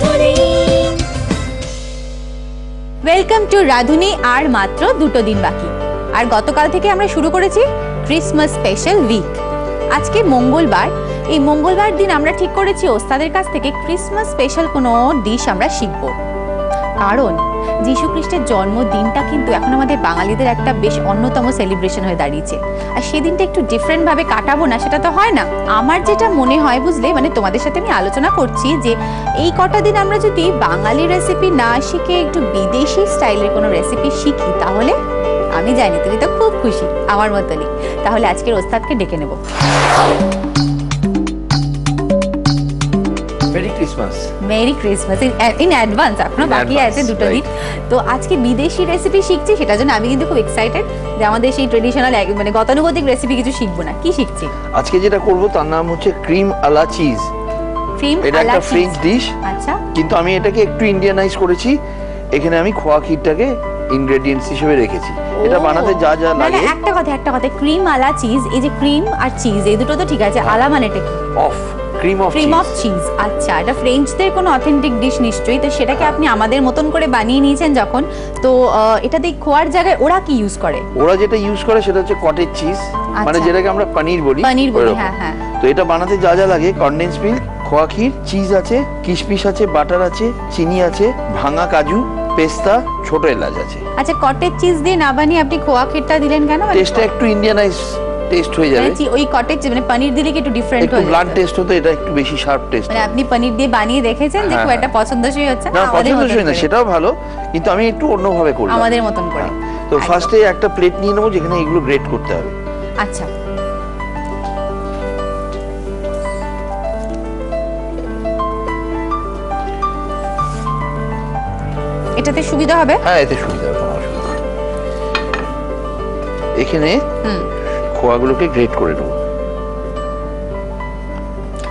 Radhuni. Welcome to রাধুনী। আর মাত্র 2 দিন বাকি, আর গতকাল থেকে আমরা শুরু করেছি ক্রিসমাস স্পেশাল উইক। আজকে মঙ্গলবার, এই মঙ্গলবার দিন আমরা ঠিক করেছি ওস্তাদের কাছ থেকে ক্রিসমাস স্পেশাল কোনো ডিশ আমরা শিখব। কারণ যীশু খ্রিস্টের জন্মদিনটা কিন্তু এখন আমাদের বাঙালিদের একটা বেশ অন্যতম সেলিব্রেশন হয়ে দাঁড়িয়েছে, আর সেদিনটা একটু ডিফারেন্ট ভাবে কাটাবো না, সেটা তো হয় না। আমার যেটা মনে হয় বুঝলে, মানে তোমাদের সাথে আমি আলোচনা করছি যে এই কটা দিন আমরা যদি বাঙালি রেসিপি না শিখে একটু বিদেশি স্টাইলের কোনো রেসিপি শিখি, তাহলে আমি জানি তুমি তো খুব খুশি আমার মতনই। তাহলে আজকের ওস্তাদকে ডেকে নেব। Merry Christmas. Merry Christmas in advance, এখনো বাকি আছে 2 দিন। তো আজকে বিদেশি রেসিপি শিখছি, সেটার জন্য আমি কিন্তু খুব এক্সাইটেড যে আমাদের সেই ট্রেডিশনাল মানে গতানুগতিক রেসিপি কিছু শিখবো না। কি শিখছি আজকে? যেটা করব তার নাম হচ্ছে ক্রিম আলা চিজ। ক্রিম এটা একটা ফ্রেঞ্চ ডিশ। আচ্ছা, কিন্তু আমি এটাকে একটু ইন্ডিয়ানাইজ করেছি। এখানে আমি খোয়া ক্ষীরটাকে ইনগ্রেডিয়েন্টস হিসেবে রেখেছি। এটা বানাতে যা যা লাগে। একটা কথা ক্রিম আলা চিজ, এই যে ক্রিম আর চিজ এই দুটো তো ঠিক আছে, আলা মানেটা কি? Of cream of cheese. আচ্ছা, এটা ফ্রেঞ্চদের কোনো অথেন্টিক ডিশ নিশ্চয়ই। তো সেটাকে আপনি আমাদের মতন করে বানিয়ে নিয়েছেন যখন, তো এটা দিয়ে খোয়ার জায়গায় ওরা কি ইউজ করে? ওরা যেটা ইউজ করে সেটা হচ্ছে কটেজ চিজ, মানে যেটাকে আমরা পনির বলি। হ্যাঁ হ্যাঁ। তো এটা বানাতে যা যা লাগে, কনডেন্স মিল্ক, খোয়া ক্ষীর, চিজ আছে, কিশমিশ আছে, বাটার আছে, চিনি আছে, ভাঙা কাজু, পেস্তা, ছোট এলাচ আছে। আচ্ছা, কটেজ চিজ দিয়ে না বানিয়ে আপনি খোয়া ক্ষীরটা দিলেন কেন? টেস্টটা একটু ইন্ডিয়ানাইজ টেস্ট হয়ে যাবে। ওই কটেজ মানে পনির দিলে কি একটু ডিফারেন্ট একটু ব্লান্ট টেস্ট হতো, এটা একটু বেশি শার্প টেস্ট। মানে আপনি পনির দিয়ে বানিয়ে দেখেছেন যে খুব একটা পছন্দসই হচ্ছে না? পছন্দসই না, সেটাও ভালো, কিন্তু আমি একটু অন্যভাবে করব আমাদের মতন করে। তো ফার্স্টে একটা প্লেট নিয়ে নেবো যেখানে এগুলো গ্রেট করতে হবে। আচ্ছা, এটাতে সুবিধা হবে? হ্যাঁ, এতে সুবিধা হবে, কোনো অসুবিধা নেই। এখানে খোয়াগুলোকে গ্রেট করে নেব।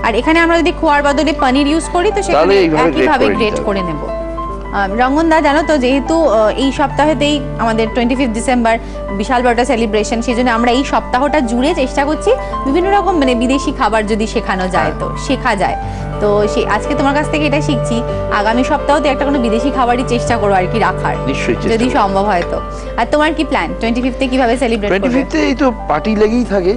আর এখানে আমরা যদি খোয়ার বদলে পনির ইউজ করি তো সেখানে একইভাবে গ্রেট করে নেব। রঙ্গন দা, জানো তো যেহেতু এই সপ্তাহেতেই আমাদের 25 ডিসেম্বর বিশাল বড়টা সেলিব্রেশন, সেই জন্য আমরা এই সপ্তাহটা জুড়ে চেষ্টা করছি বিভিন্ন রকম মানে বিদেশি খাবার যদি শেখানো যায় তো শেখা যায়। তো আজকে তোমার কাছ থেকে এটা শিখছি, আগামী সপ্তাহতে একটা কোনো বিদেশি খাবারই চেষ্টা করো আর কি রাখার, যদি সম্ভব হয় তো। আর তোমার কি প্ল্যান 25th কিভাবে সেলিব্রেট করবে? 25th এই তো পার্টি লেগেই থাকে,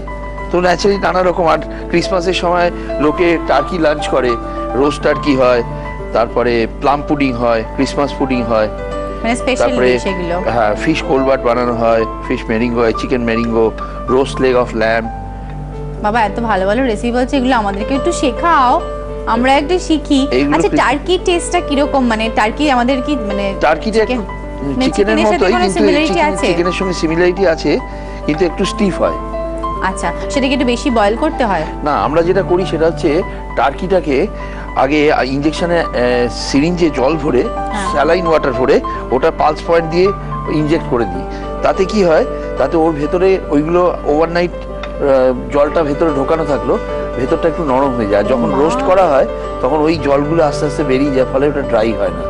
তো ন্যাচারালি নানা রকম। আর ক্রিসমাসের সময় লোকে টার্কি লাঞ্চ করে, রোস্ট টার্কি হয়, তারপরে প্লাম পুডিং হয়, ক্রিসমাস পুডিং হয়, মানে স্পেশাল ডিশ এগুলো। হ্যাঁ, ফিশ কোলবাট বানানো হয়, ফিশ মেরিঙ্গো হয়, chicken Marengo, roast leg of lamb. বাবা, এত ভালো ভালো রেসিপি বলছে, এগুলো আমাদেরকে একটু শেখাও, আমরা একটু শিখি। আচ্ছা, টার্কি টেস্টটা কি রকম? মানে টার্কি আমাদের কি মানে টার্কিটা চিকেনের মতোই, কিন্তু চিকেনের সঙ্গে সিমিলারিটি আছে, কিন্তু একটু স্টিফ হয়। আচ্ছা, সেটাকে একটু বেশি বয়েল করতে হয়? না, আমরা যেটা করি সেটা হচ্ছে টার্কিটাকে আগে ইনজেকশনে সিরিঞ্জে জল ভরে, স্যালাইন ওয়াটার ভরে, ওটা পালস পয়েন্ট দিয়ে ইনজেক্ট করে দিই। তাতে কি হয়, তাতে ওর ভেতরে ওইগুলো ওভারনাইট জলটা ভেতরে ঢোকানো থাকলো, ভেতরটা একটু নরম হয়ে যায়। যখন রোস্ট করা হয় তখন ওই জলগুলো আস্তে আস্তে বেরিয়ে যায়, ফলে ওটা ড্রাই হয় না।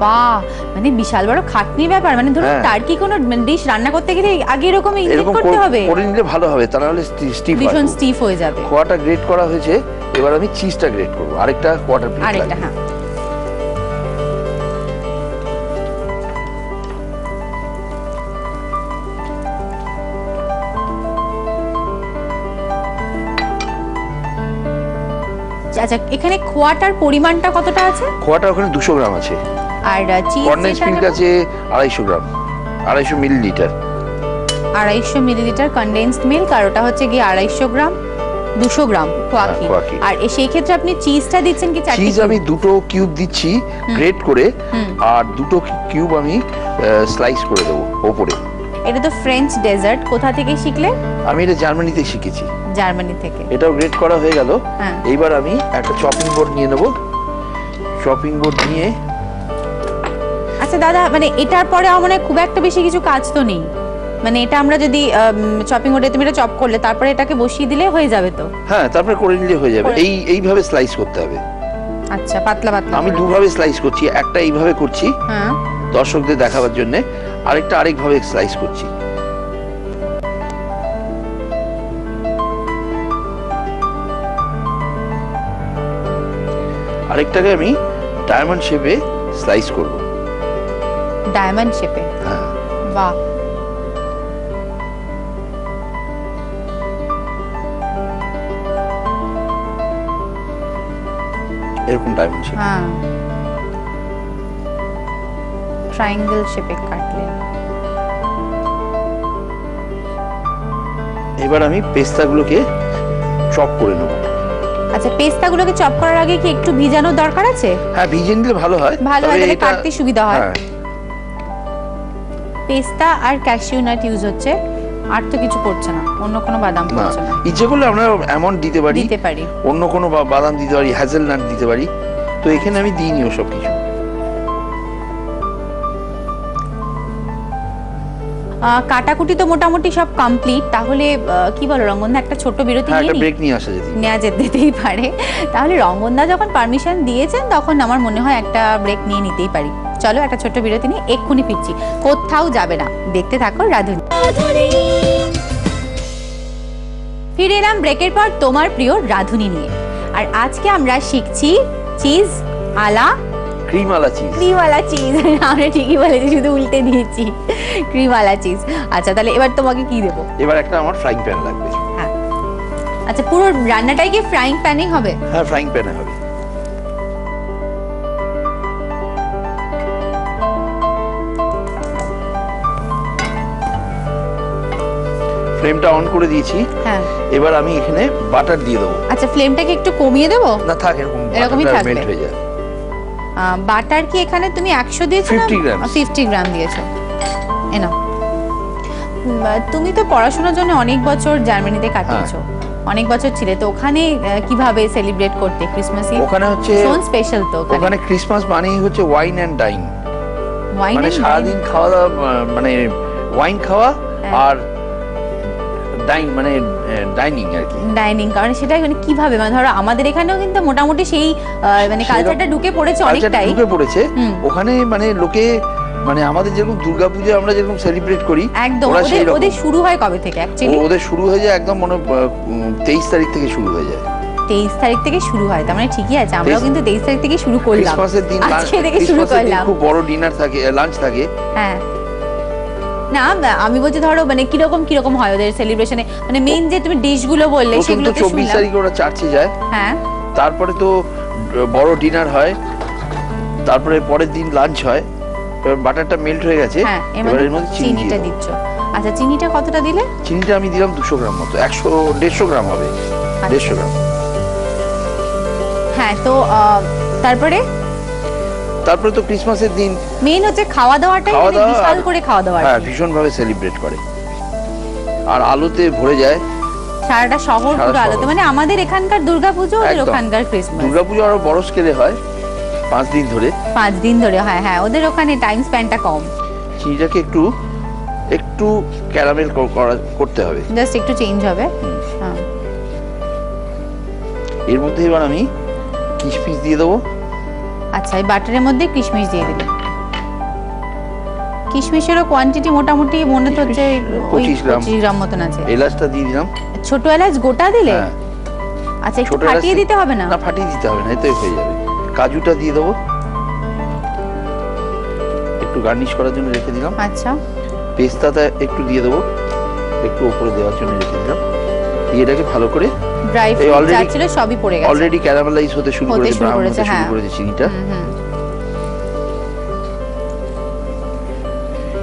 বাহ, মানে বিশাল বড় খাটনি ব্যাপার। মানে ধরুন টার্কি কোনো ডিশ রান্না করতে গেলে আগে এরকম ইনজেক্ট করতে হবে? করে নিলে ভালো হবে, তা নাহলে ভীষণ স্টিফ হয়ে যাবে। খোয়াটা গ্রেট করা হয়েছে, এবার আমি চিজটা গ্রেট করব। আরেকটা কোয়ার্টার প্লেট আরেকটা, হ্যাঁ। আচ্ছা, এখানে খোয়াটার পরিমাণটা কতটা আছে? খোয়াটা ওখানে 200 গ্রাম আছে। আর চিজ কনডেন্স মিল্ক আছে 250 গ্রাম, 250 মিলিলিটার। 250 মিলিলিটার কনডেন্সড মিল্ক, আর ওটা হচ্ছে কি 250 গ্রাম, 200 গ্রাম খোয়া ক্ষীর। আর সেই ক্ষেত্রে আপনি চিজটা দিচ্ছেন কি? চিজ আমি 2 কিউব দিচ্ছি গ্রেট করে, আর 2 কিউব আমি স্লাইস করে দেবো ওপরে। এটা তো ফ্রেঞ্চ ডেজার্ট, কোথা থেকে শিখলে? আমি এটা জার্মানিতে শিখেছি। জার্মানি থেকে। এটাও গ্রেট করা হয়ে গেল। এইবার আমি একটা চপিং বোর্ড নিয়ে নেব। চপিং বোর্ড নিয়ে, আচ্ছা দাদা, মানে এটার পরে আমার মনে হয় খুব একটা বেশি কিছু কাজ তো নেই। মানে এটা আমরা যদি চপিং বোর্ডে তুমি এটা চপ করলে তারপরে এটাকে বসিয়ে দিলে হয়ে যাবে তো? হ্যাঁ, তারপরে করে নিলে হয়ে যাবে। এইভাবে স্লাইস করতে হবে। আচ্ছা, পাতলা পাতলা। আমি দুভাবে স্লাইস করছি, একটা এইভাবে করছি দর্শকদের দেখাবার জন্য, আরেকটা আরেকভাবে স্লাইস করছি। আরেকটাকে আমি ডায়মন্ড শেপে স্লাইস করব। ডায়মন্ড শেপে? হ্যাঁ। বাহ, এরকম ডায়মন্ড শেপ। হ্যাঁ, ট্রায়াঙ্গেল শেপে কাটলে। এবার আমি পেস্তাগুলোকে চপ করে নেব। আচ্ছা, পেস্তাগুলোকে চপ করার আগে কি একটু ভিজানোর দরকার আছে? হ্যাঁ, ভিজিয়ে নিলে ভালো হয়। ভালো হয়, তাহলে কাটতে সুবিধা হয়। হ্যাঁ। পেস্তা আর ক্যাশিউ নাট ইউজ হচ্ছে, আর তো কিছু পড়ছে না, অন্য কোনো বাদাম পড়ছে না। ইচ্ছে করলে আমরা এমন দিতে পারি, অন্য কোনো বাদাম দিতে পারি, হ্যাজেলনাট দিতে পারি। তো এখানে আমি দিইনি ওসব কিছু। কাটাকুটি তো মোটামুটি সব কমপ্লিট। তাহলে কি বলো রঙ্গনদা, একটা ছোট্ট বিরতি হ্যাঁ, নিয়ে একটা নিই? ব্রেক নিয়ে আসা নেওয়া যেতেই পারে। তাহলে রঙ্গনদা যখন পারমিশন দিয়েছেন, তখন আমার মনে হয় একটা ব্রেক নিয়ে নিতেই পারি। চলো একটা ছোট্ট বিরতি নিয়ে এক্ষুনি ফিরছি, কোথাও যাবে না, দেখতে থাকো রাধুনী। ফিরে এলাম ব্রেকের পর তোমার প্রিয় রাধুনী নিয়ে। আর আজকে আমরা শিখছি চিজ আলা ক্রিম আলা চিজ। ক্রিম আলা চিজ, আমরা ঠিকই বলেছি, শুধু উল্টে দিয়েছি। ক্রিম আলা চিজ। আচ্ছা, তাহলে এবার তোমাকে কি দেবো? এবার একটা আমার ফ্রাইং প্যান লাগবে। হ্যাঁ, আচ্ছা, পুরো রান্নাটাই কি ফ্রাইং প্যানেই হবে? হ্যাঁ, ফ্রাইং প্যানে হবে। ফ্লেমটা অন করে দিয়েছি। হ্যাঁ, এবার আমি এখানে বাটার দিয়ে দেবো। আচ্ছা, ফ্লেমটাকে একটু কমিয়ে দেবো? না, থাক এরকমই থাকবে। মেল্ট হয়ে যায়। বাটার কি এখানে তুমি 100 দিয়েছো না 50 গ্রাম? 50 গ্রাম দিয়েছো। এনাও। তুমি তো পড়াশোনার জন্য অনেক বছর জার্মানিতে কাটিয়েছো, অনেক বছর ছিলে, তো ওখানে কিভাবে সেলিব্রেট করতে ক্রিসমাস? ওখানে হচ্ছে ভীষণ স্পেশাল। তো ওখানে ক্রিসমাস মানেই হচ্ছে ওয়াইন এন্ড ডাইন। ওয়াইন মানে সারাদিন খাওয়া দাওয়া, মানে ওয়াইন খাওয়া আর ডাইন মানে ডাইনিং আর কি। ডাইনিং, কারণ সেটা মানে কিভাবে, মানে ধরো আমাদের এখানেও কিন্তু মোটামুটি সেই মানে কালচারটা ঢুকে পড়েছে অনেকটাই। ঢুকে পড়েছে ওখানে, মানে লোকে, মানে আমাদের যেরকম দুর্গাপূজা আমরা যেরকম সেলিব্রেট করি, একদম ওদের শুরু হয় কবে থেকে অ্যাকচুয়ালি? ওদের শুরু হয়ে যায় একদম 23 তারিখ থেকে শুরু হয়ে যায়। 23 তারিখ থেকে শুরু হয়, তার মানে ঠিকই আছে, আমরাও কিন্তু 23 তারিখ থেকে শুরু করলাম। ক্রিসমাসের দিন আজকে থেকে শুরু করলাম। খুব বড় ডিনার থাকে, লাঞ্চ থাকে। হ্যাঁ, না আমি বলছি ধরো মানে কিরকম হয় ওদের সেলিব্রেশনে, মানে মেইন যে তুমি ডিশ গুলো বললে সেগুলো তো 24 তারিখে ওরা চার্চে যায়। হ্যাঁ, তারপরে তো বড় ডিনার হয়, তারপরে পরের দিন লাঞ্চ হয়। এবার বাটারটা মেল্ট হয়ে গেছে, এবার এর মধ্যে চিনিটা দিচ্ছ। আচ্ছা, চিনিটা কতটা দিলে? চিনিটা আমি দিলাম 200 গ্রাম মতো। 150 গ্রাম হবে। 150 গ্রাম। হ্যাঁ, তো তারপরে তো ক্রিসমাসের দিন মেইন হচ্ছে খাওয়া দাওয়াটাই, মানে বিশাল করে খাওয়া দাওয়া। হ্যাঁ, ভীষণ ভাবে সেলিব্রেট করে, আর আলোতে ভরে যায় সারাটা শহর পুরো আলোতে। মানে আমাদের এখানকার দুর্গাপূজা, ওদের ওখানকার ক্রিসমাস। দুর্গাপূজা আরো বড় স্কেলে হয়, 5 দিন ধরে। 5 দিন ধরে হয়, হ্যাঁ, ওদের ওখানে টাইম স্প্যানটা কম। চিনিটাকে একটু ক্যারামেল করতে হবে, জাস্ট একটু চেঞ্জ হবে। হ্যাঁ, এর মধ্যে এবার আমি কিশমিশ দিয়ে দেবো। আচ্ছা, এই বাটারের মধ্যে কিশমিশ দিয়ে দিলে। কিশমিশেরও কোয়ান্টিটি মোটামুটি মনে তো হচ্ছে 25 গ্রাম মতন আছে। এলাচটা দিয়ে দিলাম। ছোট এলাচ গোটা দিলে? আচ্ছা, একটু ফাটিয়ে দিতে হবে না? না, ফাটিয়ে দিতে হবে না, এতেই হয়ে যাবে। কাজুটা দিয়ে দেবো, একটু গার্নিশ করার জন্য রেখে দিলাম। আচ্ছা, পেস্তাটা একটু দিয়ে দেবো, একটু উপরে দেওয়ার জন্য রেখে দিলাম। দিয়ে এটাকে ভালো করে, ড্রাই ফ্রুট যা ছিল সবই পড়ে গেছে, অলরেডি ক্যারামেলাইজ হতে শুরু করেছে, ব্রাউন হতে শুরু করেছে চিনিটা।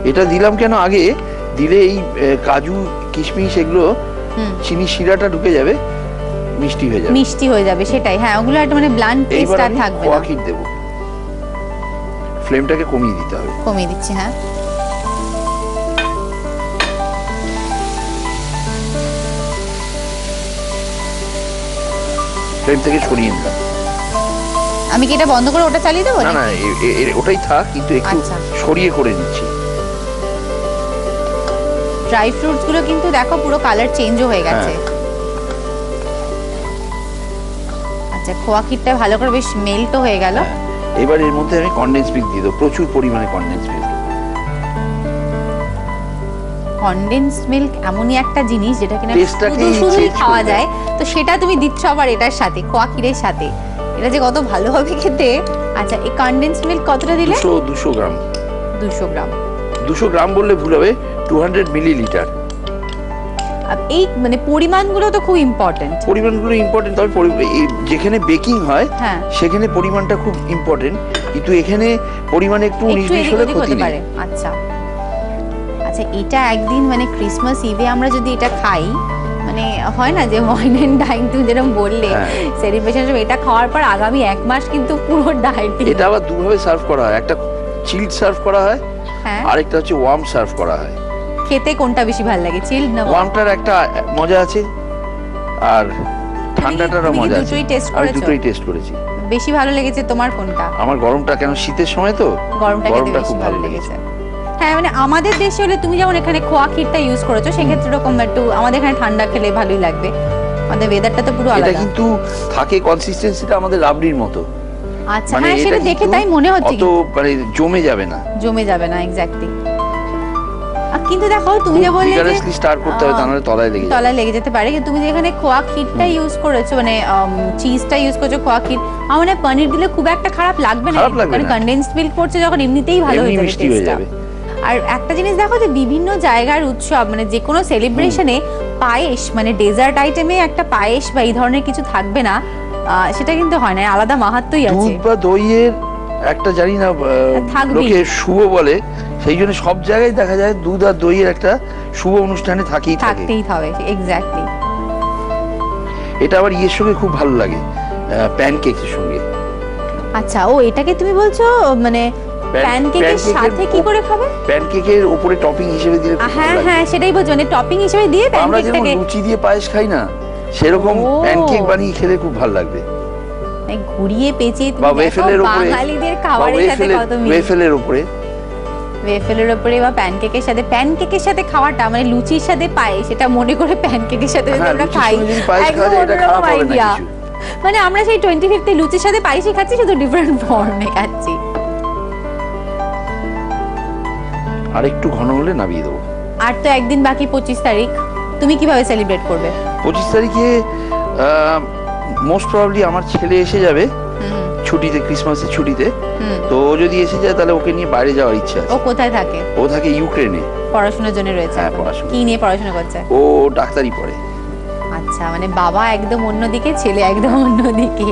এটা দিলাম কেন, আগে দিলে এই কাজু কিশমিশ এগুলো চিনি শিরাটা ঢুকে যাবে, মিষ্টি হয়ে যাবে। সেটাই, হ্যাঁ, ওগুলো একটা মানে ব্লান্ট টেস্ট আর থাকবে না। খোয়া ক্ষীর দেব। ফ্লেমটাকে কমিয়ে দিতে হবে। কমিয়ে দিচ্ছি, হ্যাঁ। ফ্লেম থেকে সরিয়ে নিলাম। আমি কি এটা বন্ধ করে ওটা চালিয়ে দেবো? না, ওটাই থাক, কিন্তু একটু সরিয়ে করে নিচ্ছি। ড্রাই ফ্রুটস গুলো কিন্তু দেখো পুরো কালার চেঞ্জও হয়ে গেছে। আচ্ছা, খোয়া ক্ষীরটা ভালো করে বেশ মেল্টও হয়ে গেল। এবার এর মধ্যে আমি কনডেন্স মিল্ক দিয়ে দেবো, প্রচুর পরিমাণে কনডেন্স মিল্ক। কনডেন্স মিল্ক এমনই একটা জিনিস যেটা কিনা শুধুই খাওয়া যায়, তো সেটা তুমি দিচ্ছ আবার এটার সাথে, খোয়া ক্ষীরের সাথে। এটা যে কত ভালো হবে খেতে আচ্ছা, এই কনডেন্সড মিল্ক কতটা দিলে? 200 গ্রাম। 200 গ্রাম। 200 গ্রাম বললে ভুল হবে, 200 মিলিলিটার। এই মানে পরিমাণগুলো তো খুব ইম্পর্টেন্ট। পরিমাণগুলো ইম্পর্টেন্ট, তবে যেখানে বেকিং হয় হ্যাঁ, সেখানে পরিমাণটা খুব ইম্পর্টেন্ট, কিন্তু এখানে পরিমাণ একটু 19-20 হলে ক্ষতি নেই। আচ্ছা আচ্ছা, এটা একদিন মানে ক্রিসমাস ইভে আমরা যদি এটা খাই, মানে হয় না যে ওয়াইন এন্ড ডাইন, তুমি যেরকম বললে সেলিব্রেশন, এটা খাওয়ার পর আগামী 1 মাস কিন্তু পুরো ডায়েটিং। এটা আবার দুভাবে সার্ভ করা হয়, একটা চিলড সার্ভ করা হয়, হ্যাঁ, আরেকটা হচ্ছে ওয়ার্ম সার্ভ করা হয়। খেতে কোনটা বেশি ভালো লাগে, চিলড না ওয়ার্ম? ওয়ার্মটার একটা মজা আছে আর ঠান্ডাটারও মজা আছে। আমি দুটোই টেস্ট করেছি। বেশি ভালো লেগেছে তোমার কোনটা? আমার গরমটা, কেন শীতের সময় তো গরমটা খুব ভালো লেগেছে। হ্যাঁ, মানে আমাদের দেশে হলে তুমি যেমন এখানে খোয়া ক্ষীরটা ইউজ করেছো, সেক্ষেত্রে এরকম একটু আমাদের এখানে ঠান্ডা খেলে ভালোই লাগবে। আমাদের ওয়েদারটা তো পুরো আলাদা। এটা কিন্তু থাকে কনসিস্টেন্সিটা আমাদের রাবড়ির মতো। আচ্ছা, হ্যাঁ, সেটা দেখে তাই মনে হচ্ছে অত মানে জমে যাবে না এক্স্যাক্টলি। কিন্তু দেখো তুমি যে বললে যে স্টার করতে হবে, তাহলে তলায় লেগে যেতে পারে। কিন্তু তুমি যে এখানে খোয়া ক্ষীরটা ইউজ করেছো, মানে চিজটা ইউজ করেছো খোয়া ক্ষীর, আমার মনে হয় পনির দিলে খুব একটা খারাপ লাগবে না, কারণ কনডেন্সড মিল্ক পড়ছে যখন, এমনিতেই ভালো হয়ে যাবে। আর একটা জিনিস দেখো যে বিভিন্ন জায়গার উৎসব, মানে যে কোনো সেলিব্রেশনে পায়েস, মানে ডেজার্ট আইটেমে একটা পায়েস বা এই ধরনের কিছু থাকবে না, সেটা কিন্তু হয় না, আলাদা মাহাত্ম্যই আছে। দুধ বা দইয়ের একটা জানি না লোকে শুভ বলে, সেই জন্য সব জায়গায় দেখা যায় দুধ আর দইয়ের একটা শুভ অনুষ্ঠানে থাকতেই হবে। এক্স্যাক্টলি। এটা আবার ইয়ের সঙ্গে খুব ভালো লাগে, প্যানকেকের সঙ্গে। আচ্ছা, ও এটাকে তুমি বলছো মানে প্যানকেকের সাথে কি করে খাবে? প্যানকেকের উপরে টপিং হিসেবে দিলে হ্যাঁ হ্যাঁ, সেটাই বলছো, মানে টপিং হিসেবে দিয়ে প্যানকেকটাকে, আমরা যেমন লুচি দিয়ে পায়েস খাই না, সেরকম প্যানকেক বানিয়ে খেলে খুব ভালো লাগবে। এই ঘুরিয়ে পেঁচিয়ে তুমি দেখো বাঙালিদের খাবারের সাথে কত মিল। ওয়েফেলের উপরে বা প্যানকেকের সাথে খাওয়াটা, মানে লুচির সাথে পায়েস, সেটা মনে করে প্যানকেকের সাথে যদি আমরা খাই, একদম অন্যরকম আইডিয়া। মানে আমরা সেই 25th লুচির সাথে পায়েসই খাচ্ছি, শুধু ডিফারেন্ট ফর্মে খাচ্ছি। আর একটু ঘন হলে নামিয়ে দেবো। আর তো একদিন বাকি, 25 তারিখ। তুমি কিভাবে সেলিব্রেট করবে? 25 তারিখে মোস্ট প্রবাবলি আমার ছেলে এসে যাবে ছুটিতে, ক্রিসমাসের ছুটিতে। তো ও যদি এসে যায় তাহলে ওকে নিয়ে বাইরে যাওয়ার ইচ্ছা আছে। ও কোথায় থাকে? ও থাকে ইউক্রেনে, পড়াশোনার জন্য রয়েছে। হ্যাঁ, পড়াশোনা। কি নিয়ে পড়াশোনা করছে? ও ডাক্তারি পড়ে। আচ্ছা, মানে বাবা একদম অন্যদিকে, ছেলে একদম অন্যদিকে।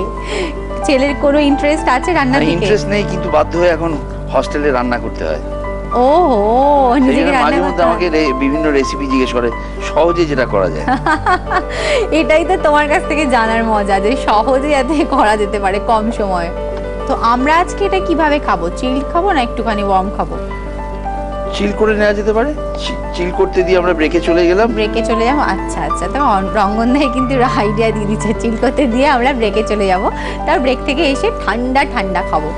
ছেলের কোনো ইন্টারেস্ট আছে রান্নার দিকে? ইন্টারেস্ট নেই, কিন্তু বাধ্য হয়ে এখন হস্টেলে রান্না করতে হয়। ওহো, নিজেকে রান্না করতে হয়। আমাকে বিভিন্ন রেসিপি জিজ্ঞেস করে, সহজে যেটা করা যায়। এটাই তো তোমার কাছ থেকে জানার মজা, যে সহজে যাতে করা যেতে পারে কম সময়ে। তো আমরা আজকে এটা কিভাবে খাবো? চিল খাবো না একটুখানি ওয়ার্ম খাবো? চিল করে নেওয়া যেতে পারে। চিল করতে দিয়ে আমরা ব্রেকে চলে গেলাম। ব্রেকে চলে যাবো, আচ্ছা আচ্ছা। তো রঙ্গন দাই কিন্তু আইডিয়া দিয়ে দিচ্ছে, চিল করতে দিয়ে আমরা ব্রেকে চলে যাব, তার ব্রেক থেকে এসে ঠান্ডা ঠান্ডা খাবো।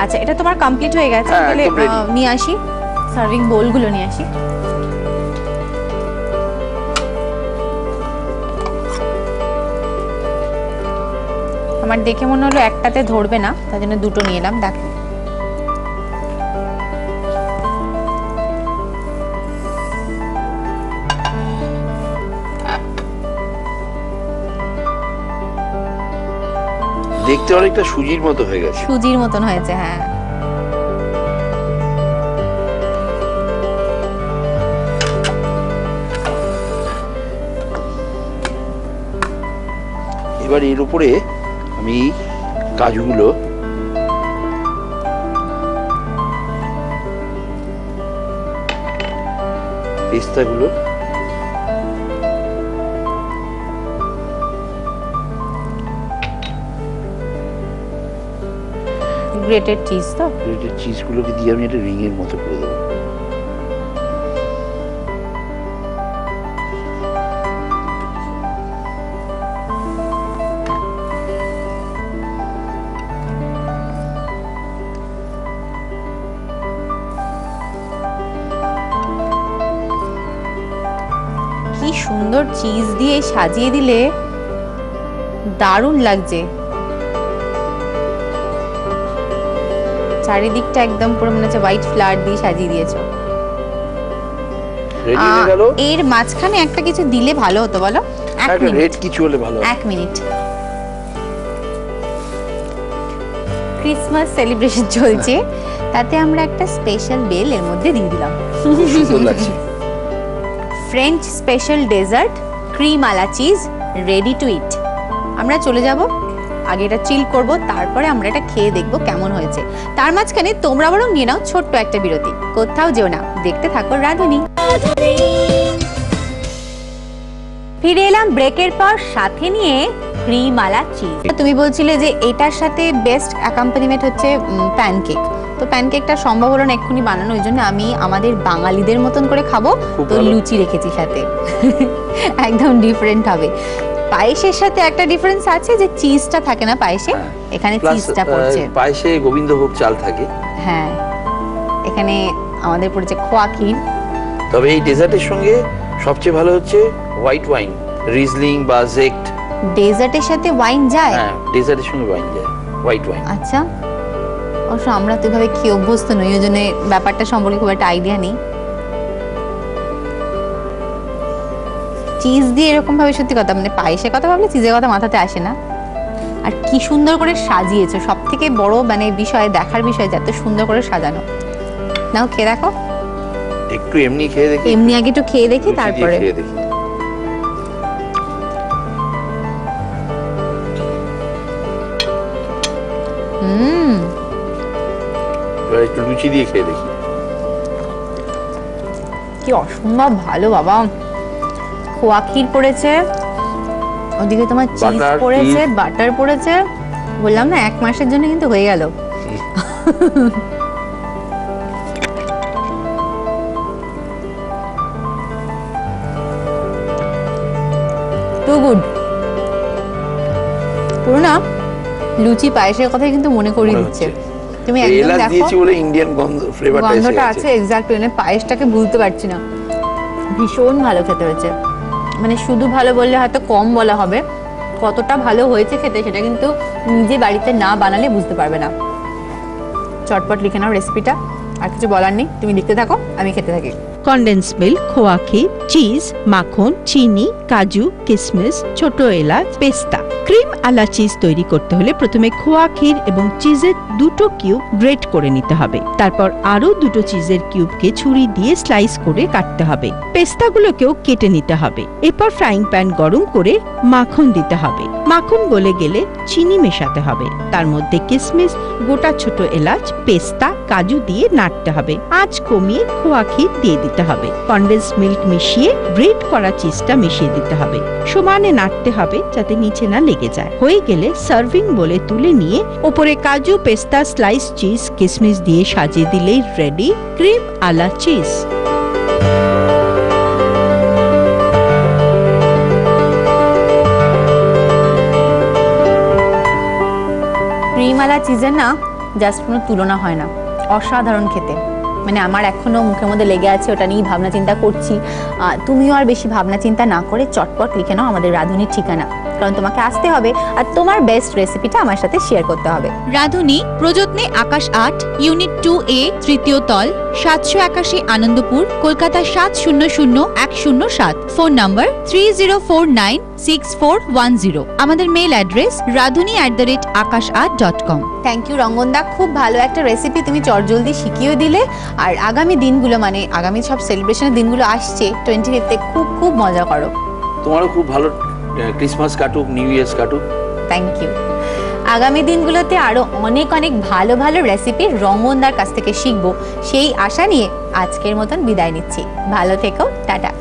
আচ্ছা, এটা তোমার কমপ্লিট হয়ে গেছে, তাহলে নিয়ে আসি সার্ভিং বোলগুলো নিয়ে আসি। আমার দেখে মনে হলো একটাতে ধরবে না, তার জন্য দুটো নিয়ে এলাম। দেখো, দেখতে অনেকটা সুজির মতো হয়ে গেছে। সুজির মতন হয়েছে, হ্যাঁ। এবার এর উপরে আমি কাজুগুলো পেস্তাগুলো গ্রেটেড চিজ, তো গ্রেটেড চিজগুলোকে দিয়ে আমি একটা রিং এর মতো করে দেবো। কি সুন্দর চিজ দিয়ে সাজিয়ে দিলে, দারুণ লাগছে। চারিদিকটা একদম পুরো মনে হচ্ছে হোয়াইট ফ্লাওয়ার দিয়ে সাজিয়ে দিয়েছো। এর মাঝখানে একটা কিছু দিলে ভালো হতো, বলো? রেড কিছু হলে ভালো। 1 মিনিট। ক্রিসমাস সেলিব্রেশন চলছে, তাতে আমরা একটা স্পেশাল বেল এর মধ্যে দিয়ে দিলাম। সুন্দর লাগছে। ফ্রেঞ্চ স্পেশাল ডেজার্ট ক্রিম আলা চিজ রেডি টু ইট। আমরা চলে যাব, আগে এটা চিল করব, তারপরে আমরা এটা খেয়ে দেখব কেমন হয়েছে। তার মাঝখানে তোমরা বরং নিয়ে নাও ছোট্ট একটা বিরতি, কোথাও যেও না, দেখতে থাকো রাঁধুনি। ফিরে এলাম ব্রেকের পর, সাথে নিয়ে ক্রিম আলা চিজ। তুমি বলছিলে যে এটার সাথে বেস্ট অ্যাকম্পানিমেন্ট হচ্ছে প্যানকেক। তো প্যানকেকটা সম্ভব হলো না এক্ষুনি বানানো, ওই জন্য আমি আমাদের বাঙালিদের মতন করে খাবো, তো লুচি রেখেছি সাথে। একদম ডিফারেন্ট হবে। পায়েসের সাথে একটা ডিফারেন্স আছে যে চিজটা থাকে না পায়েসে, এখানে চিজটা পড়ছে। পায়েসে গোবিন্দভোগ চাল থাকে। হ্যাঁ, এখানে আমাদের পড়েছে খোয়া ক্ষীর। তবে এই ডেজার্টের সঙ্গে সবচেয়ে ভালো হচ্ছে হোয়াইট ওয়াইন, রিজলিং বা জেক্ট। ডেজার্টের সাথে ওয়াইন যায়? হ্যাঁ, ডেজার্টের সঙ্গে ওয়াইন যায়, হোয়াইট ওয়াইন। আচ্ছা, অবশ্য আমরা তো এভাবে খেয়ে অভ্যস্ত নই, ওই জন্য ব্যাপারটা সম্পর্কে খুব একটা আইডিয়া নেই। চিজ দিয়ে এরকম ভাবে, সত্যি কথা মানে পায়েসের কথা ভাবলে চিজের কথা মাথাতে আসে না। আর কি সুন্দর করে সাজিয়েছো, সব থেকে বড় মানে বিষয়, দেখার বিষয়, এত সুন্দর করে সাজানো। নাও খেয়ে দেখো। একটু এমনি খেয়ে দেখি, এমনি আগে একটু খেয়ে দেখি, তারপরে খেয়ে দেখি। এবার একটু লুচি দিয়ে খেয়ে দেখি। কি অসম্ভব ভালো বাবা। খোয়া ক্ষীর পড়েছে, ওদিকে তোমার চিজ পড়েছে, বাটার পড়েছে। বললাম না, 1 মাসের জন্য কিন্তু হয়ে গেল। Too good. পুরো না লুচি পায়েসের কথাই কিন্তু মনে করিয়ে দিচ্ছে। তুমি একদম এলাচ দেখো, দিয়েছি বলে ইন্ডিয়ান ফ্লেভারটা এসে গন্ধটা গেছে। আছে এক্স্যাক্টলি, মানে পায়েসটাকে ভুলতে পারছি না। ভীষণ ভালো খেতে হয়েছে, মানে শুধু ভালো বললে হয়তো কম বলা হবে, কতটা ভালো হয়েছে খেতে সেটা কিন্তু নিজে বাড়িতে না বানালে বুঝতে পারবে না। চটপট লিখে নাও রেসিপিটা, আর কিছু বলার নেই, তুমি লিখতে থাকো, আমি খেতে থাকি। কনডেন্স মিল্ক, খোয়া ক্ষীর, চিজ, মাখন, চিনি, কাজু, কিশমিশ, ছোট এলাচ, পেস্তা। ক্রিম আলা চিজ তৈরি করতে হলে প্রথমে খোয়া ক্ষীর এবং চিজের 2টো কিউব গ্রেট করে নিতে হবে। তারপর আরো 2টো চিজের কিউবকে ছুরি দিয়ে স্লাইস করে কাটতে হবে। পেস্তাগুলোকেও কেটে নিতে হবে। এরপর ফ্রাইং প্যান গরম করে মাখন দিতে হবে। মাখন গলে গেলে চিনি মেশাতে হবে, তার মধ্যে কিশমিশ, গোটা ছোট এলাচ, পেস্তা, কাজু দিয়ে নাড়তে হবে। আঁচ কমিয়ে খোয়া ক্ষীর দিয়ে দিতে হবে। কনডেন্স মিল্ক মিশিয়ে গ্রেট করা চিজটা মিশিয়ে দিতে হবে। সমানে নাড়তে হবে যাতে নিচে না লেগে যায়। হয়ে গেলে সার্ভিং বলে তুলে নিয়ে ওপরে কাজু, পেস্তা, স্লাইস চিজ, কিশমিশ দিয়ে সাজিয়ে দিলেই রেডি ক্রিম আলা চিজ। ক্রিম আলা চিজের না জাস্ট কোনো তুলনা হয় না, অসাধারণ খেতে। মানে আমার এখনো মুখের মধ্যে লেগে আছে, ওটা নিয়েই ভাবনা চিন্তা করছি। তুমিও আর বেশি ভাবনা চিন্তা না করে চটপট লিখে নাও আমাদের রাঁধুনির ঠিকানা, কারণ তোমাকে আসতে হবে আর তোমার বেস্ট রেসিপিটা আমার সাথে শেয়ার করতে হবে। রাঁধুনি, প্রযত্নে আকাশ 8, ইউনিট 2A, 3য় তল, 781 আনন্দপুর, কলকাতা 700107। Phone number 30496410। আমাদের mail address radhuni@akash8.com। Thank you রঙ্গনদা, খুব ভালো একটা রেসিপি তুমি চটজলদি শিখিয়ে দিলে। আর আগামী দিনগুলো, মানে আগামী সব সেলিব্রেশনের দিনগুলো আসছে, 25th খুব খুব মজা করো। তোমারও খুব ভালো ক্রিসমাস কাটুক, নিউ ইয়ার্স কাটুক। Thank you. আগামী দিনগুলোতে আরো অনেক অনেক ভালো ভালো রেসিপি রঙ্গনদার কাছ থেকে শিখবো, সেই আশা নিয়ে আজকের মতন বিদায় নিচ্ছি। ভালো থেকো, টাটা।